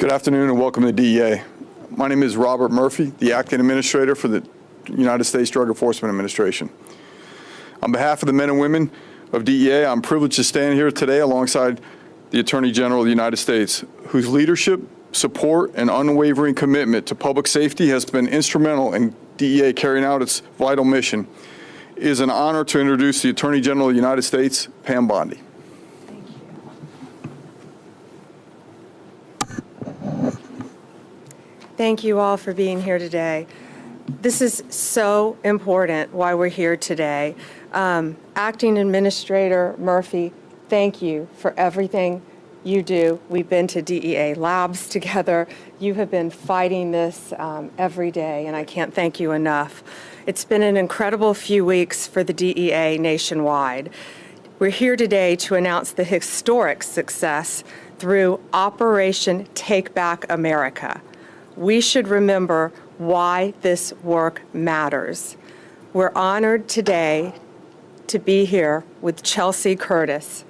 Good afternoon and welcome to the DEA. My name is Robert Murphy, the Acting Administrator for the United States Drug Enforcement Administration. On behalf of the men and women of DEA, I'm privileged to stand here today alongside the Attorney General of the United States, whose leadership, support, and unwavering commitment to public safety has been instrumental in DEA carrying out its vital mission. It is an honor to introduce the Attorney General of the United States, Pam Bondi. Thank you all for being here today. This is so important why we're here today. Acting Administrator Murphy, thank you for everything you do. We've been to DEA labs together. You have been fighting this every day, and I can't thank you enough. It's been an incredible few weeks for the DEA nationwide. We're here today to announce the historic success through Operation Take Back America. We should remember why this work matters. We're honored today to be here with Chelsea Curtis.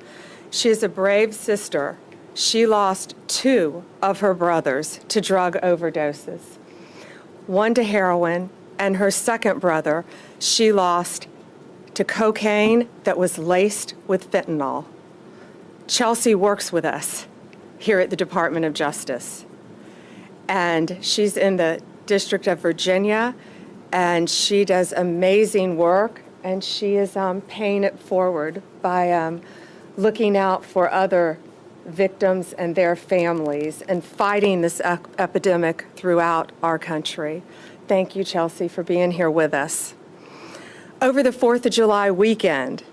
She is a brave sister. She lost 2 of her brothers to drug overdoses, 1 to heroin, and her second brother she lost to cocaine that was laced with fentanyl. Chelsea works with us here at the Department of Justice. And she's in the District of Virginia, and she does amazing work, and she is paying it forward by looking out for other victims and their families and fighting this epidemic throughout our country. Thank you, Chelsea, for being here with us. Over the 4th of July weekend,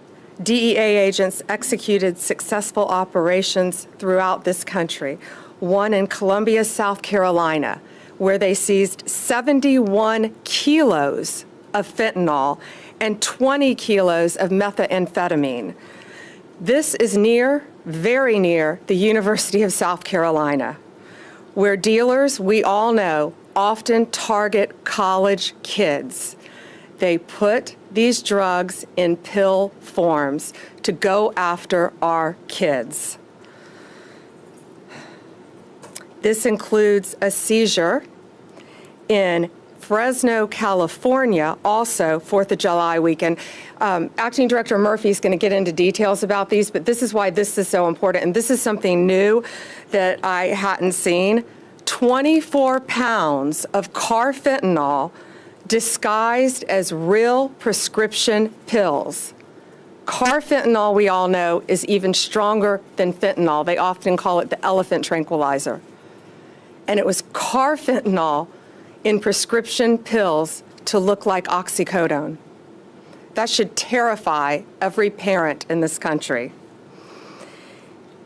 DEA agents executed successful operations throughout this country. One in Columbia, South Carolina, where they seized 71 kilos of fentanyl and 20 kilos of methamphetamine. This is very near the University of South Carolina, where dealers, we all know, often target college kids. They put these drugs in pill forms to go after our kids. This includes a seizure in Fresno, California, also 4th of July weekend. Acting Director Murphy is going to get into details about these, but this is why this is so important, and this is something new that I hadn't seen. 24 pounds of carfentanil disguised as real prescription pills. Carfentanil, we all know, is even stronger than fentanyl. They often call it the elephant tranquilizer. And it was carfentanil in prescription pills to look like oxycodone. That should terrify every parent in this country.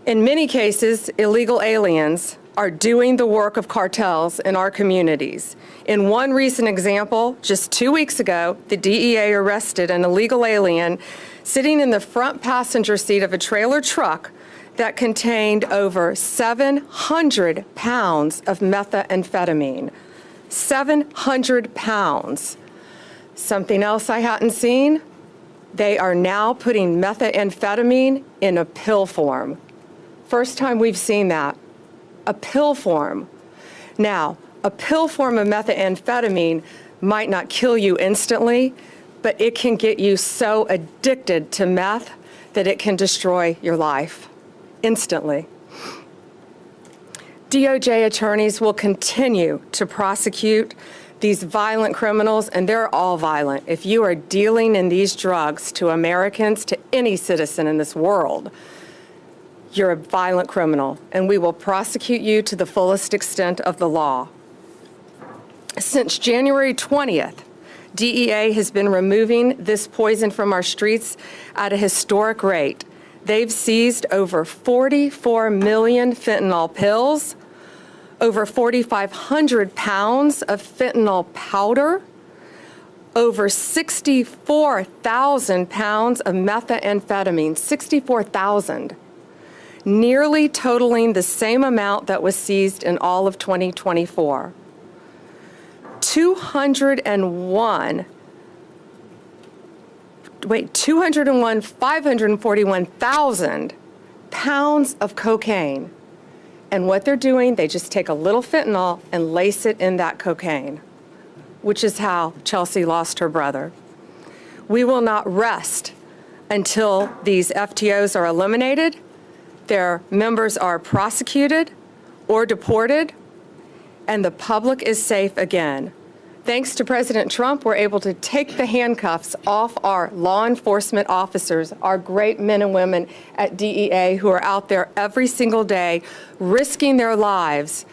In many cases, illegal aliens are doing the work of cartels in our communities. In one recent example, just 2 weeks ago, the DEA arrested an illegal alien sitting in the front passenger seat of a trailer truck that contained over 700 pounds of methamphetamine. 700 pounds. Something else I hadn't seen, they are now putting methamphetamine in a pill form. First time we've seen that, a pill form. Now, a pill form of methamphetamine might not kill you instantly, but it can get you so addicted to meth that it can destroy your life. Instantly. DOJ attorneys will continue to prosecute these violent criminals, and they're all violent. If you are dealing in these drugs to Americans, to any citizen in this world, you're a violent criminal, and we will prosecute you to the fullest extent of the law. Since January 20th, DEA has been removing this poison from our streets at a historic rate. They've seized over 44 million fentanyl pills, over 4,500 pounds of fentanyl powder, over 64,000 pounds of methamphetamine, 64,000, nearly totaling the same amount that was seized in all of 2024. 541,000 pounds of cocaine And what they're doing, they just take a little fentanyl and lace it in that cocaine, which is how Chelsea lost her brother. We will not rest until these FTOs are eliminated, their members are prosecuted or deported, and the public is safe again. Thanks to President Trump, we're able to take the handcuffs off our law enforcement officers, our great men and women at DEA who are out there every single day risking their lives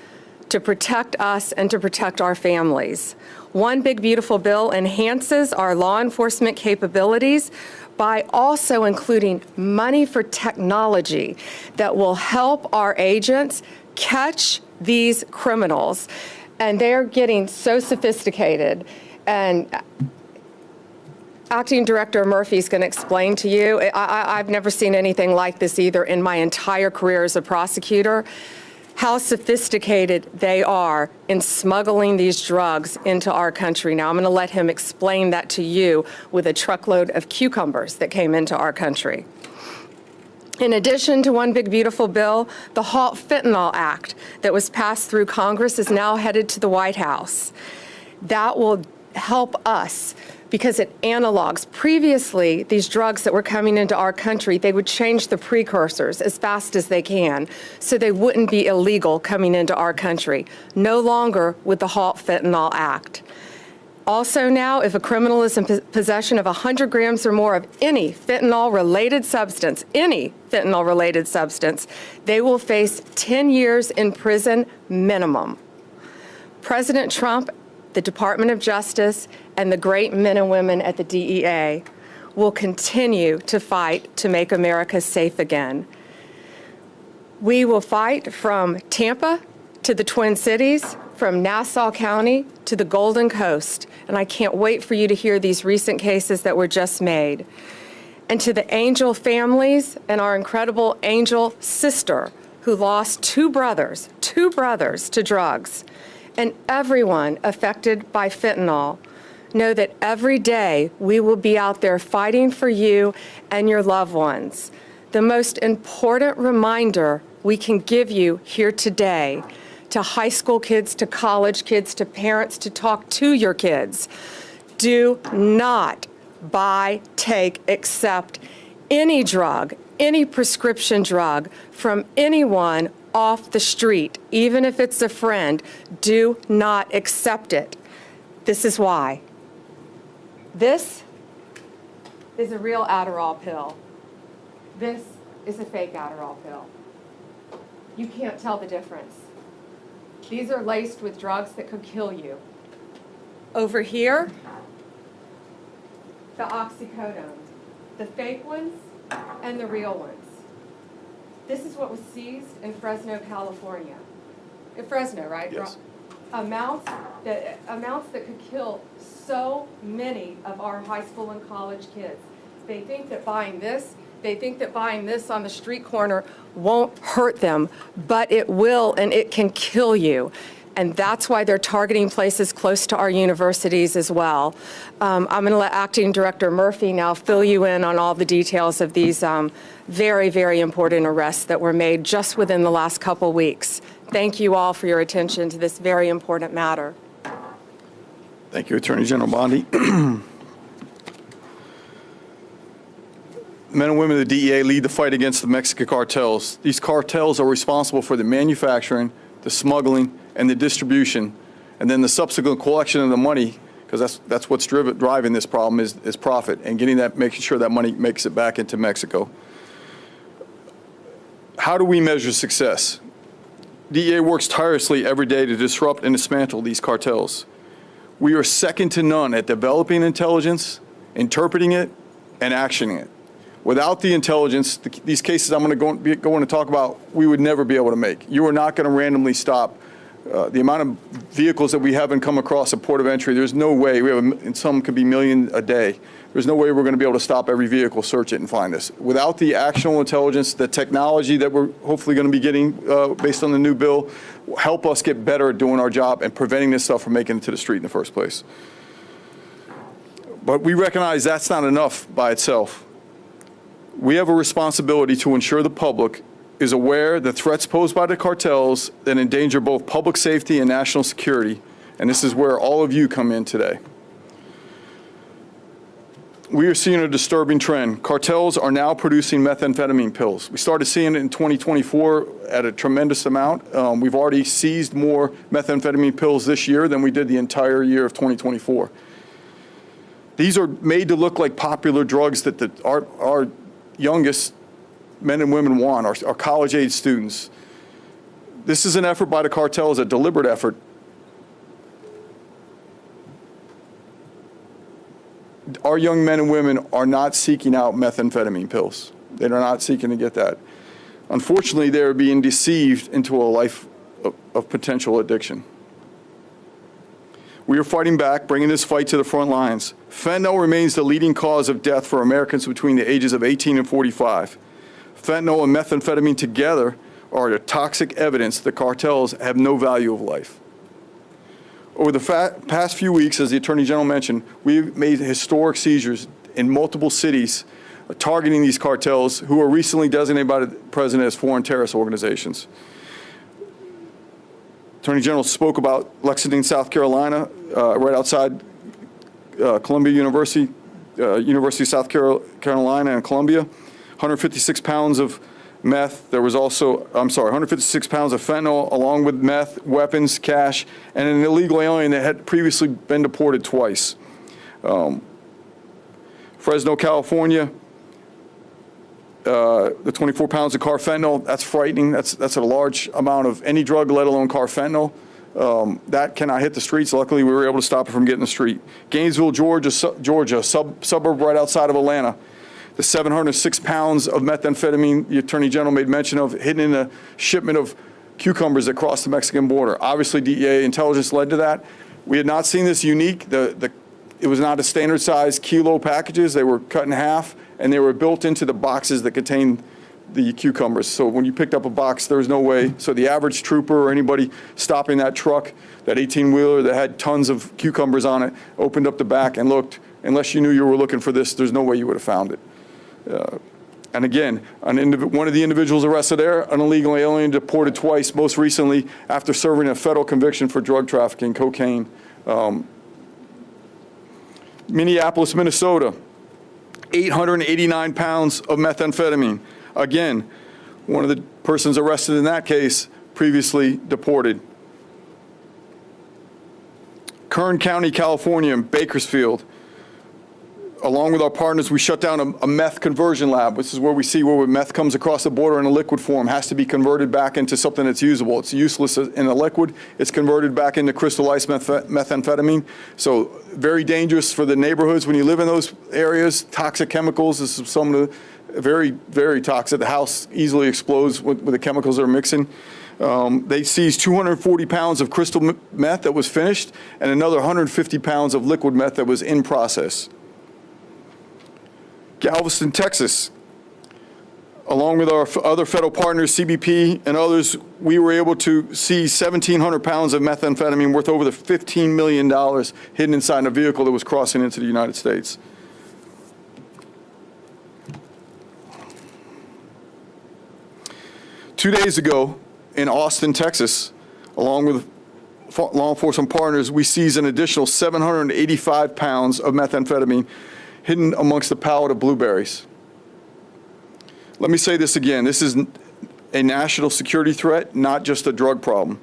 to protect us and to protect our families. One Big Beautiful Bill enhances our law enforcement capabilities by also including money for technology that will help our agents catch these criminals. And they're getting so sophisticated. And Acting Director Murphy is going to explain to you, I've never seen anything like this either in my entire career as a prosecutor, how sophisticated they are in smuggling these drugs into our country. Now, I'm going to let him explain that to you with a truckload of cucumbers that came into our country. In addition to One Big Beautiful Bill, the Halt Fentanyl Act that was passed through Congress is now headed to the White House. That will help us because it analogs. Previously, these drugs that were coming into our country, they would change the precursors as fast as they can so they wouldn't be illegal coming into our country. No longer with the Halt Fentanyl Act. Also now, if a criminal is in possession of 100 grams or more of any fentanyl-related substance, they will face 10 years in prison minimum. President Trump, the Department of Justice, and the great men and women at the DEA will continue to fight to make America safe again. We will fight from Tampa to the Twin Cities, from Nassau County to the Golden Coast, and I can't wait for you to hear these recent cases that were just made. And to the Angel families and our incredible Angel sister who lost two brothers to drugs, and everyone affected by fentanyl, know that every day we will be out there fighting for you and your loved ones. The most important reminder we can give you here today to high school kids, to college kids, to parents, to talk to your kids. Do not buy, take, accept any drug, any prescription drug from anyone off the street, even if it's a friend. Do not accept it. This is why. This is a real Adderall pill. This is a fake Adderall pill. You can't tell the difference. These are laced with drugs that could kill you. Over here, the oxycodones, the fake ones and the real ones. This is what was seized in Fresno, California. In Fresno, right? Yes. Amounts that could kill so many of our high school and college kids. They think that buying this on the street corner won't hurt them, but it will, and it can kill you. And that's why they're targeting places close to our universities as well. I'm going to let Acting Director Murphy now fill you in on all the details of these very, very important arrests that were made just within the last couple weeks. Thank you all for your attention to this very important matter. Thank you, Attorney General Bondi. Men and women of the DEA lead the fight against the Mexican cartels. These cartels are responsible for the manufacturing, the smuggling, and the distribution, and then the subsequent collection of the money, because that's what's driving this problem is profit, and making sure that money makes it back into Mexico. How do we measure success? DEA works tirelessly every day to disrupt and dismantle these cartels. We are second to none at developing intelligence, interpreting it, and actioning it. Without the intelligence, these cases I'm going to talk about, we would never be able to make. You are not going to randomly stop the amount of vehicles that we haven't come across at port of entry. There's no way. And some could be million a day. There's no way we're going to be able to stop every vehicle, search it, and find this. Without the actionable intelligence, the technology that we're hopefully going to be getting based on the new bill, will help us get better at doing our job and preventing this stuff from making it to the street in the first place. But we recognize that's not enough by itself. We have a responsibility to ensure the public is aware the threats posed by the cartels that endanger both public safety and national security, and this is where all of you come in today. We are seeing a disturbing trend. Cartels are now producing methamphetamine pills. We started seeing it in 2024 at a tremendous amount. We've already seized more methamphetamine pills this year than we did the entire year of 2024. These are made to look like popular drugs that our youngest men and women want, our college-age students. This is an effort by the cartels, a deliberate effort. Our young men and women are not seeking out methamphetamine pills. They are not seeking to get that. Unfortunately, they're being deceived into a life of potential addiction. We are fighting back, bringing this fight to the front lines. Fentanyl remains the leading cause of death for Americans between the ages of 18 and 45. Fentanyl and methamphetamine together are the toxic evidence the cartels have no value of life. Over the past few weeks, as the Attorney General mentioned, we've made historic seizures in multiple cities targeting these cartels who were recently designated by the President as foreign terrorist organizations. Attorney General spoke about Lexington, South Carolina, right outside Columbia University, University of South Carolina and Columbia. 156 pounds of meth. There was also, 156 pounds of fentanyl, along with meth, weapons, cash, and an illegal alien that had previously been deported twice. Fresno, California, the 24 pounds of carfentanil, that's frightening. That's a large amount of any drug, let alone carfentanil. That cannot hit the streets. Luckily, we were able to stop it from getting the street. Gainesville, Georgia, suburb right outside of Atlanta. The 706 pounds of methamphetamine the Attorney General made mention of hidden in a shipment of cucumbers that crossed the Mexican border. Obviously, DEA intelligence led to that. We had not seen this unique. It was not a standard size kilo packages. They were cut in half, and they were built into the boxes that contained the cucumbers. So when you picked up a box, there was no way. So the average trooper or anybody stopping that truck, that 18-wheeler that had tons of cucumbers on it, opened up the back and looked. Unless you knew you were looking for this, there's no way you would have found it. And again, one of the individuals arrested there, an illegal alien deported twice, most recently after serving a federal conviction for drug trafficking, cocaine. Minneapolis, Minnesota, 889 pounds of methamphetamine. Again, one of the persons arrested in that case previously deported. Kern County, California, Bakersfield. Along with our partners, we shut down a meth conversion lab. This is where we see where meth comes across the border in a liquid form, has to be converted back into something that's usable. It's useless in a liquid. It's converted back into crystallized methamphetamine. So very dangerous for the neighborhoods when you live in those areas. Toxic chemicals. This is some of the very, very toxic. The house easily explodes with the chemicals they're mixing. They seized 240 pounds of crystal meth that was finished and another 150 pounds of liquid meth that was in process. Galveston, Texas, along with our other federal partners, CBP and others, we were able to seize 1,700 pounds of methamphetamine worth over the $15 million hidden inside a vehicle that was crossing into the United States. Two days ago in Austin, Texas, along with law enforcement partners, we seized an additional 785 pounds of methamphetamine hidden amongst the pallet of blueberries. Let me say this again. This is a national security threat, not just a drug problem.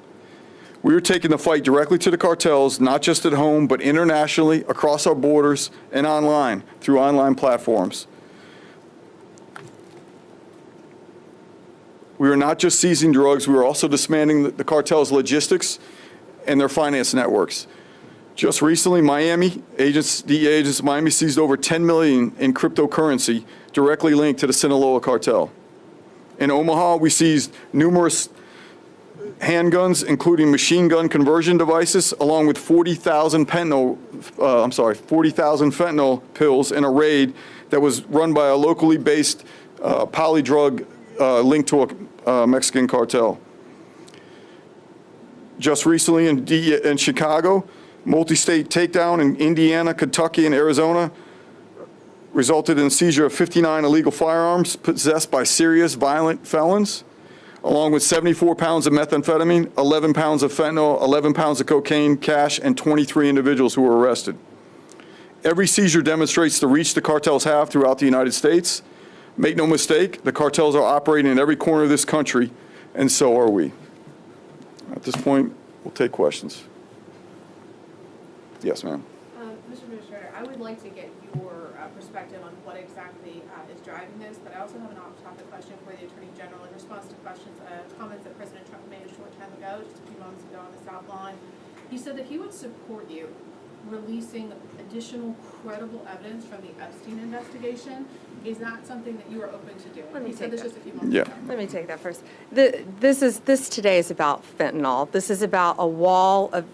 We are taking the fight directly to the cartels, not just at home, but internationally, across our borders, and online, through online platforms. We are not just seizing drugs, we are also dismantling the cartels' logistics and their finance networks. Just recently, DEA agents in Miami seized over $10 million in cryptocurrency directly linked to the Sinaloa cartel. In Omaha, we seized numerous handguns, including machine gun conversion devices, along with 40,000 fentanyl pills in a raid that was run by a locally based polydrug linked to a Mexican cartel. Just recently in Chicago, multi-state takedown in Indiana, Kentucky, and Arizona resulted in the seizure of 59 illegal firearms possessed by serious violent felons. along with 74 pounds of methamphetamine, 11 pounds of fentanyl, 11 pounds of cocaine, cash, and 23 individuals who were arrested. Every seizure demonstrates the reach the cartels have throughout the United States. Make no mistake, the cartels are operating in every corner of this country, and so are we. At this point, we'll take questions. Yes, ma'am. Mr. Administrator, I would like to get your perspective on what exactly is driving this, but I also have an off-topic question for the Attorney General in response to comments that President Trump made a short time ago, just a few moments ago on the South Lawn. He said that he would support you releasing additional credible evidence from the Epstein investigation. Is that something that you are open to doing? He said this just a few moments ago. Let me take that first. This today is about fentanyl. This is about a wall of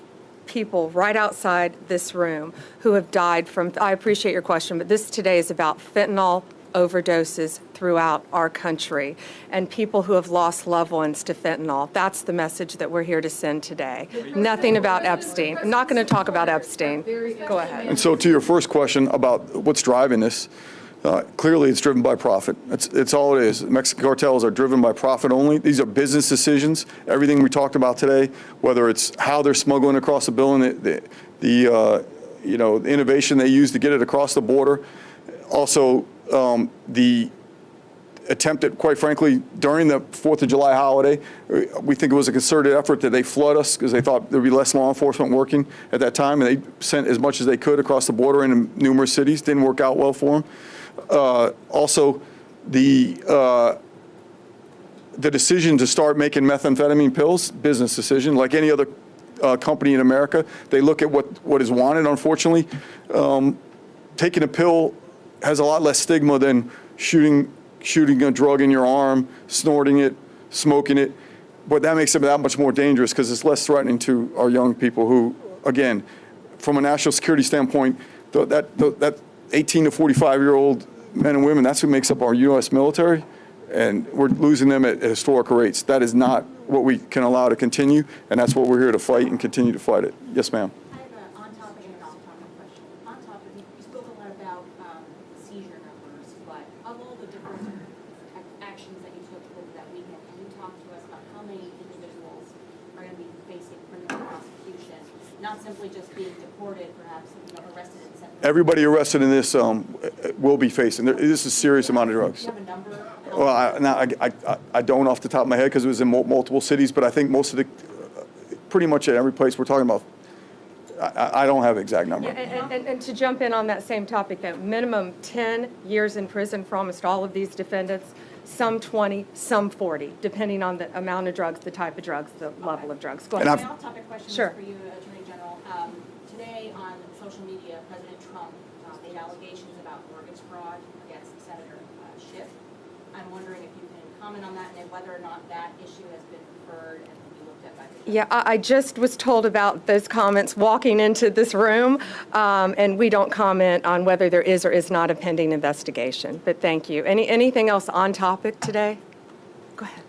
people right outside this room who have died from, I appreciate your question, but this today is about fentanyl overdoses throughout our country and people who have lost loved ones to fentanyl. That's the message that we're here to send today. Nothing about Epstein. I'm not going to talk about Epstein. Go ahead. And so to your first question about what's driving this, clearly it's driven by profit. It's all it is. Mexican cartels are driven by profit only. These are business decisions. Everything we talked about today, whether it's how they're smuggling across the bill and the innovation they use to get it across the border, also the attempt at, quite frankly, during the 4th of July holiday, we think it was a concerted effort that they flood us because they thought there'd be less law enforcement working at that time, and they sent as much as they could across the border into numerous cities. Didn't work out well for them. Also, the decision to start making methamphetamine pills, business decision, like any other company in America. They look at what is wanted, unfortunately. Taking a pill has a lot less stigma than shooting a drug in your arm, snorting it, smoking it. But that makes it that much more dangerous because it's less threatening to our young people who, again, from a national security standpoint, that 18 to 45-year-old men and women, that's who makes up our U.S. military, and we're losing them at historical rates. That is not what we can allow to continue, and that's what we're here to fight and continue to fight it. Yes, ma'am. I have an on-topic and an off-topic question. On-topic, you spoke a lot about seizure numbers, but of all the different actions that you took over that weekend, can you talk to us about how many individuals are going to be facing criminal prosecution, not simply just being deported, perhaps arrested and sent? Everybody arrested in this will be facing. This is a serious amount of drugs. Do you have a number? Well, I don't off the top of my head because it was in multiple cities, but I think most of the, pretty much at every place we're talking about, I don't have the exact number. Yeah, and to jump in on that same topic, that minimum 10 years in prison for almost all of these defendants, some 20, some 40, depending on the amount of drugs, the type of drugs, the level of drugs. Go ahead. My off-topic question is Sure. for you, Attorney General. Today on social media, President Trump made allegations about mortgage fraud against Senator Schiff. I'm wondering if you can comment on that and whether or not that issue has been heard and will be looked at by the judge. Yeah, I just was told about those comments walking into this room, and we don't comment on whether there is or is not a pending investigation. But thank you. Anything else on topic today? Go ahead.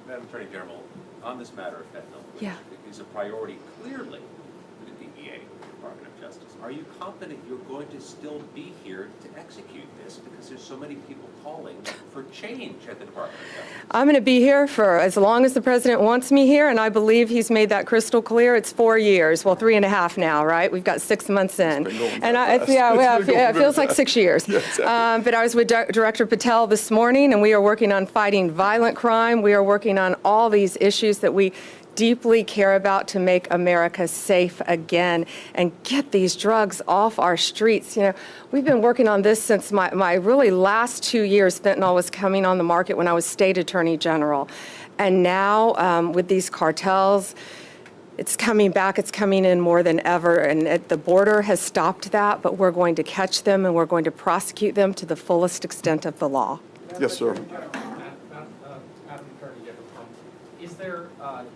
Madam Attorney General, on this matter of fentanyl, which Yeah. is a priority clearly for the DEA, Department of Justice, are you confident you're going to still be here to execute this because there's so many people calling for change at the Department of Justice? I'm going to be here for as long as the president wants me here, and I believe he's made that crystal clear. It's 4 years, well, 3.5 now, right? We've got 6 months in. It feels like 6 years. Yeah, exactly. But I was with Director Patel this morning, and we are working on fighting violent crime. We are working on all these issues that we deeply care about to make America safe again and get these drugs off our streets. You know, we've been working on this since my really last 2 years. Fentanyl was coming on the market when I was state attorney general. And now with these cartels, it's coming back. It's coming in more than ever. And the border has stopped that, but we're going to catch them and we're going to prosecute them to the fullest extent of the law. Yes, sir. Madam Attorney General, is there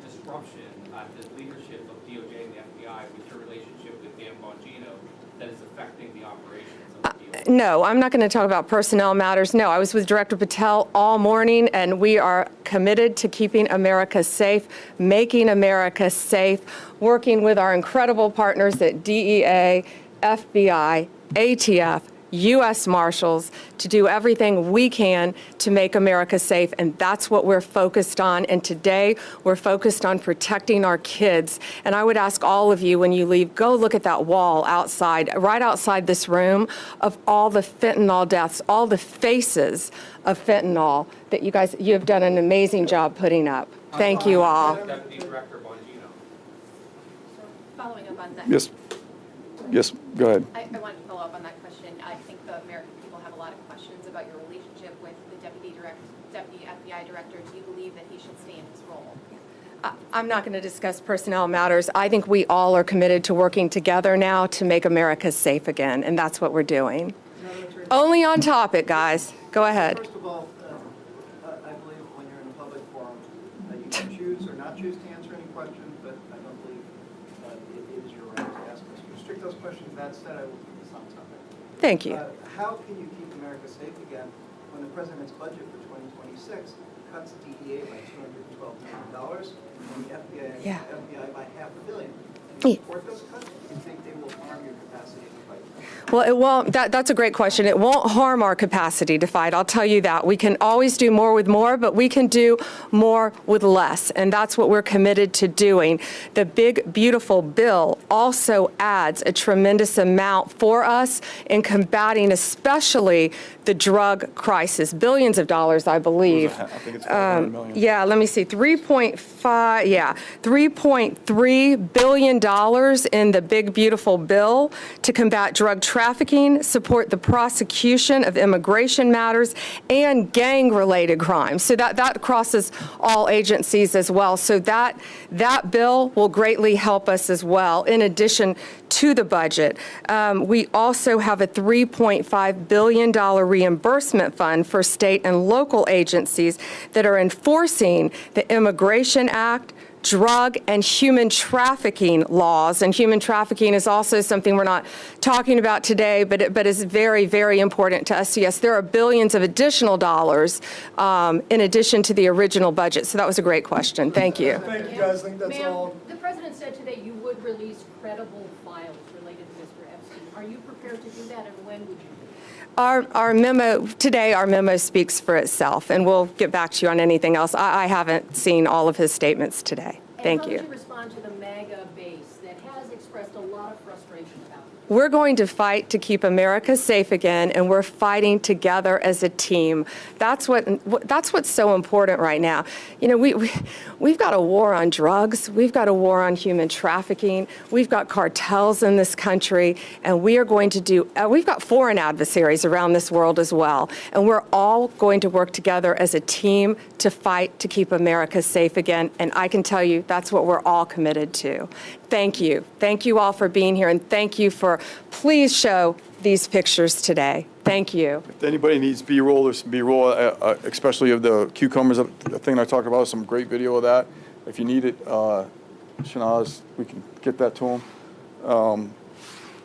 disruption at the leadership of DOJ and the FBI with your relationship with Pam Bondi DEA that is affecting the operations of the DOJ? No, I'm not going to talk about personnel matters. No, I was with Director Patel all morning, and we are committed to keeping America safe, making America safe, working with our incredible partners at DEA, FBI, ATF, U.S. Marshals to do everything we can to make America safe, and that's what we're focused on. And today, we're focused on protecting our kids. And I would ask all of you, when you leave, go look at that wall outside, right outside this room, of all the fentanyl deaths, all the faces of fentanyl that you have done an amazing job putting up. Thank you all. Deputy Director Bongino. So following up on that. Yes, yes, go ahead. I wanted to follow up on that question. I think the American people have a lot of questions about your relationship with the Deputy FBI Director. Do you believe that he should stay in his role? I'm not going to discuss personnel matters. I think we all are committed to working together now to make America safe again, and that's what we're doing. Only on topic, guys. Go ahead. First of all, I believe when you're in a public forum, you can choose or not choose to answer any questions, but I don't believe it is your right to ask us. Restrict those questions. That said, I will keep this on topic. Thank you. How can you keep America safe again when the president's budget for 2026 cuts DEA by $212 million and the FBI by $500 million? Do you support those cuts? Do you think they will harm your capacity to fight? Well, it won't. That's a great question. It won't harm our capacity to fight. I'll tell you that. We can always do more with more, but we can do more with less, and that's what we're committed to doing. The big, beautiful bill also adds a tremendous amount for us in combating especially the drug crisis. Billions of dollars, I believe. I think it's $500 million. Yeah, let me see, $3.3 billion in the big, beautiful bill to combat drug trafficking, support the prosecution of immigration matters, and gang-related crimes. So that crosses all agencies as well. So that bill will greatly help us as well, in addition to the budget. We also have a $3.5 billion reimbursement fund for state and local agencies that are enforcing the Immigration Act, drug and human trafficking laws. And human trafficking is also something we're not talking about today, but is very, very important to us. Yes, there are billions of additional dollars in addition to the original budget. So that was a great question. Thank you. Thank you, guys. I think that's Ma'am, all. the president said today you would release credible files related to Mr. Epstein. Are you prepared to do that, and when would you do that? Our memo speaks for itself, and we'll get back to you on anything else. I haven't seen all of his statements today. Thank And you. how would you respond to the MAGA base that has expressed a lot of frustration about it? We're going to fight to keep America safe again, and we're fighting together as a team. That's what's so important right now. You know, we've got a war on drugs. We've got a war on human trafficking. We've got cartels in this country, and we are going to do. We've got foreign adversaries around this world as well, and we're all going to work together as a team to fight to keep America safe again. And I can tell you, that's what we're all committed to. Thank you. Thank you all for being here, and thank you for, please show these pictures today. Thank you. If anybody needs B-roll, there's some B-roll, especially of the cucumbers, the thing I talked about, some great video of that. If you need it, Shanaz, we can get that to them.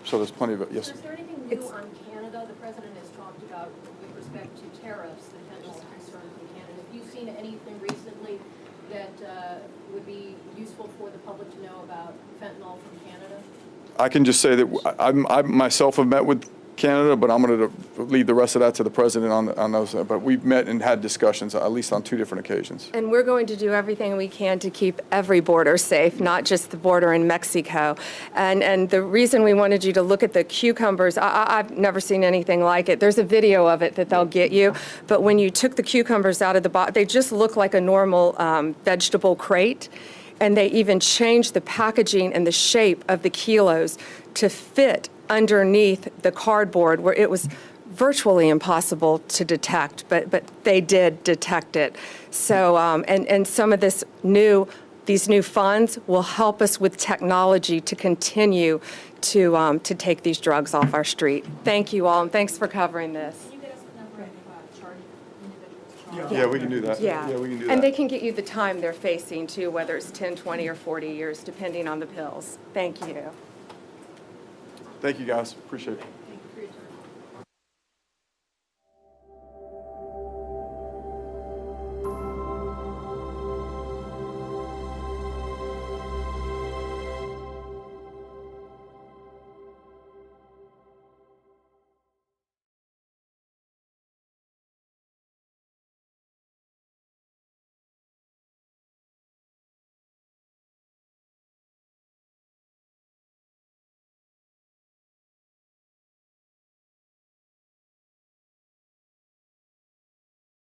So there's plenty of it, yes. Is there anything new on Canada? The president has talked about with respect to tariffs, the potential concern from Canada. Have you seen anything recently that would be useful for the public to know about fentanyl from Canada? I can just say that I myself have met with Canada, but I'm going to leave the rest of that to the president on those. But we've met and had discussions, at least on 2 different occasions. And we're going to do everything we can to keep every border safe, not just the border in Mexico. And the reason we wanted you to look at the cucumbers, I've never seen anything like it. There's a video of it that they'll get you. But when you took the cucumbers out of the box, they just look like a normal vegetable crate. And they even changed the packaging and the shape of the kilos to fit underneath the cardboard, where it was virtually impossible to detect, but they did detect it. So, and some of these new funds will help us with technology to continue to take these drugs off our street. Thank you all, and thanks for covering this. Can you get us the number of charged individuals charged? Yeah, we can do that. Yeah, we can do that. and they can get you the time they're facing too, whether it's 10, 20, or 40 years, depending on the pills. Thank you. Thank you, guys. Appreciate it.